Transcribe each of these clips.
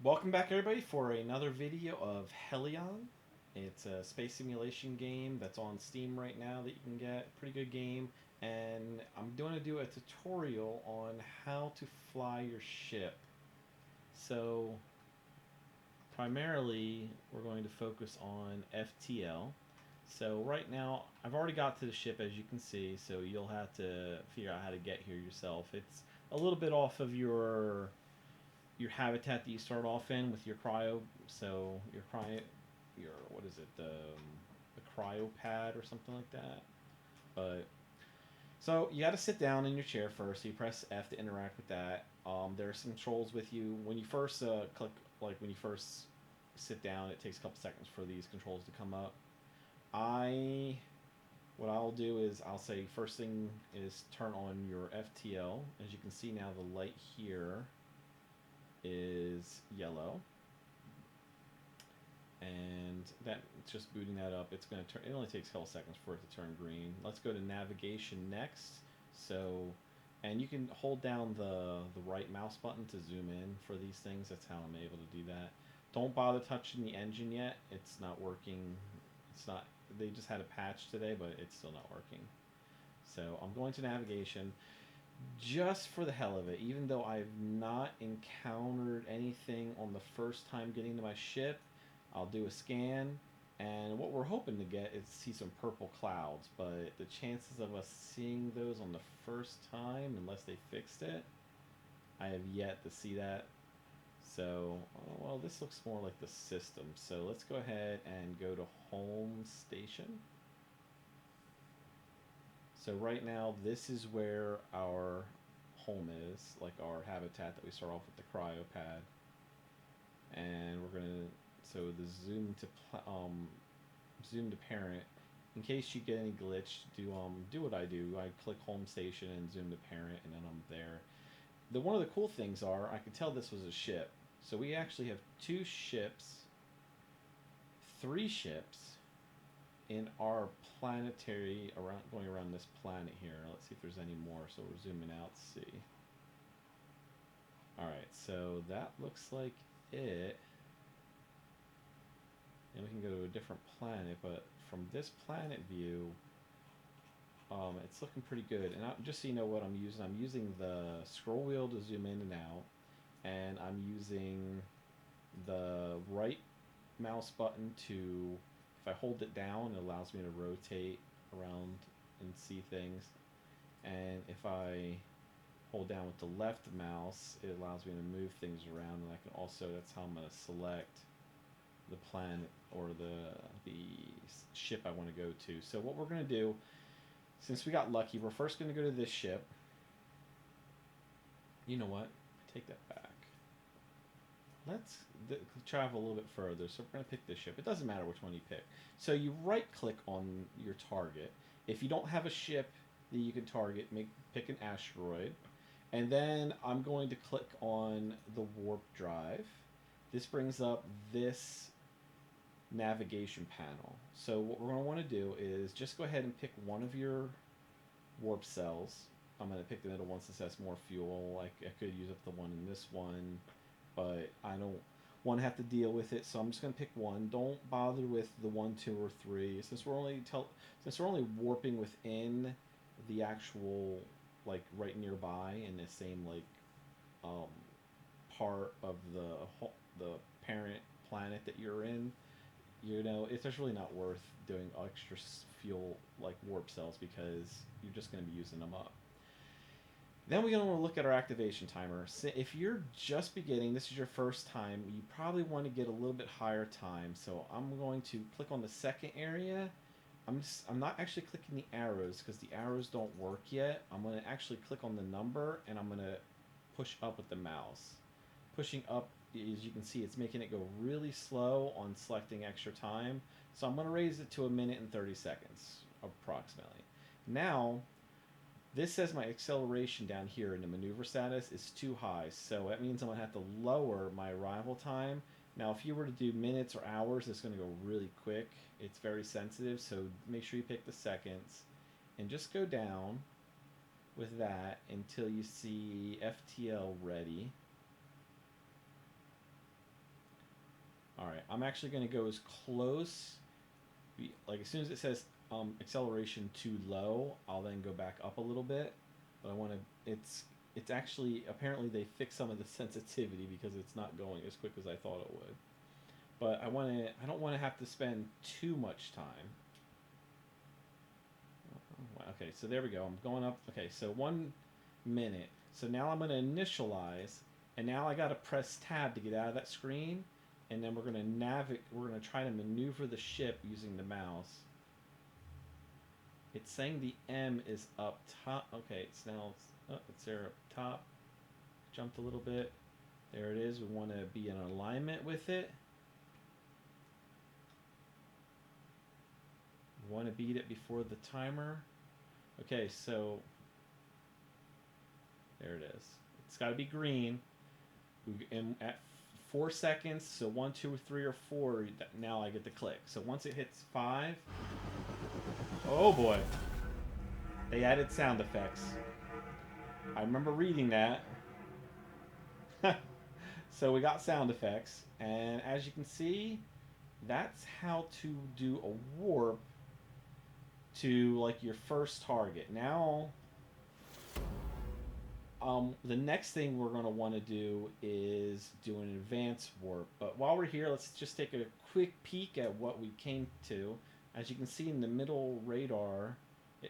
Welcome back, everybody, for another video of Hellion. It's a space simulation game that's on Steam right now that you can get. Pretty good game. And I'm going to do a tutorial on how to fly your ship. So, primarily, we're going to focus on FTL. So right now, I've already got to the ship, as you can see, so you'll have to figure out how to get here yourself. It's a little bit off of your habitat that you start off in with your cryo. So your what is it, the cryo pad or something like that. But so you got to sit down in your chair first. So you press F to interact with that. There are some controls with you when you first click. Like when you first sit down, it takes a couple seconds for these controls to come up. What I'll do is I'll say first thing is turn on your FTL. As you can see now, the light here is yellow, and that it's just booting that up. It's going to turn. It only takes a couple seconds for it to turn green. Let's go to navigation next. So, and you can hold down the right mouse button to zoom in for these things. That's how I'm able to do that. Don't bother touching the engine yet. It's not working. It's not. They just had a patch today, but it's still not working. So I'm going to navigation just for the hell of it, even though I've not encountered anything on the first time getting to my ship. I'll do a scan, and what we're hoping to get is see some purple clouds, but the chances of us seeing those on the first time, unless they fixed it, I have yet to see that. So, well, this looks more like the system. So let's go ahead and go to home station. So right now, this is where our home is, like our habitat that we start off with the cryo pad. And we're gonna, so the zoom to parent. In case you get any glitch, do what I do. I click home station and zoom to parent, and then I'm there. One of the cool things are I can tell this was a ship. So we actually have two ships, three ships in our planetary going around this planet here. Let's see if there's any more. So we're zooming out to see. Alright, so that looks like it. And we can go to a different planet, but from this planet view, it's looking pretty good. And just so you know what I'm using the scroll wheel to zoom in and out, and I'm using the right mouse button to, if I hold it down, it allows me to rotate around and see things. And if I hold down with the left mouse, it allows me to move things around. And I can also, that's how I'm going to select the planet or the ship I want to go to. So what we're going to do, since we got lucky, we're first going to go to this ship. You know what? Take that back. Let's travel a little bit further. So we're going to pick this ship. It doesn't matter which one you pick. So you right click on your target. If you don't have a ship that you can target, pick an asteroid. And then I'm going to click on the warp drive. This brings up this navigation panel. So what we're going to want to do is just go ahead and pick one of your warp cells. I'm going to pick the middle one since that's more fuel. I could use up the one in this one, but I don't want to have to deal with it, so I'm just going to pick one. Don't bother with the 1, 2, or 3 since we're only warping within the actual, like, right nearby in the same, like, part of the parent planet that you're in. You know, it's just really not worth doing extra fuel like warp cells because you're just going to be using them up. Then we're going to look at our activation timer. So if you're just beginning, this is your first time, you probably want to get a little bit higher time. So I'm going to click on the second area. I'm not actually clicking the arrows because the arrows don't work yet. I'm going to actually click on the number, and I'm going to push up with the mouse. Pushing up, as you can see, it's making it go really slow on selecting extra time. So I'm going to raise it to 1 minute and 30 seconds, approximately. Now, this says my acceleration down here in the maneuver status is too high. So that means I'm going to have to lower my arrival time. Now, if you were to do minutes or hours, it's going to go really quick. It's very sensitive, so make sure you pick the seconds. And just go down with that until you see FTL ready. I'm actually going to go as close. Like as soon as it says acceleration too low, I'll then go back up a little bit. But I want to. It's actually apparently they fixed some of the sensitivity because it's not going as quick as I thought it would. But I want to. I don't want to have to spend too much time. Okay, so there we go. I'm going up. Okay, so 1 minute. So now I'm going to initialize, and now I got to press tab to get out of that screen, and then we're going to navigate. We're going to try to maneuver the ship using the mouse. It's saying the M is up top. Okay, it's now it's there up top. Jumped a little bit. There it is. We want to be in alignment with it. We want to beat it before the timer. Okay, so there it is. It's got to be green. And at 4 seconds, so 1, 2, 3, or 4, now I get the click. So once it hits 5, oh boy, they added sound effects. I remember reading that. So we got sound effects, and as you can see, that's how to do a warp to like your first target. Now, the next thing we're going to want to do is do an advanced warp. But while we're here, let's just take a quick peek at what we came to. As you can see in the middle radar,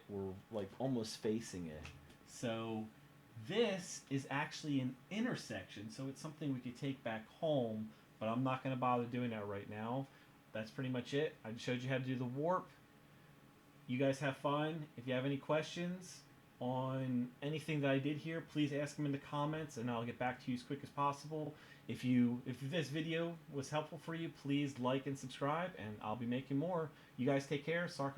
we're like almost facing it. So this is actually an intersection, so it's something we could take back home, but I'm not going to bother doing that right now. That's pretty much it. I showed you how to do the warp. You guys have fun. If you have any questions on anything that I did here, please ask them in the comments, and I'll get back to you as quick as possible. If this video was helpful for you, please like and subscribe, and I'll be making more. You guys take care. Sarcoth.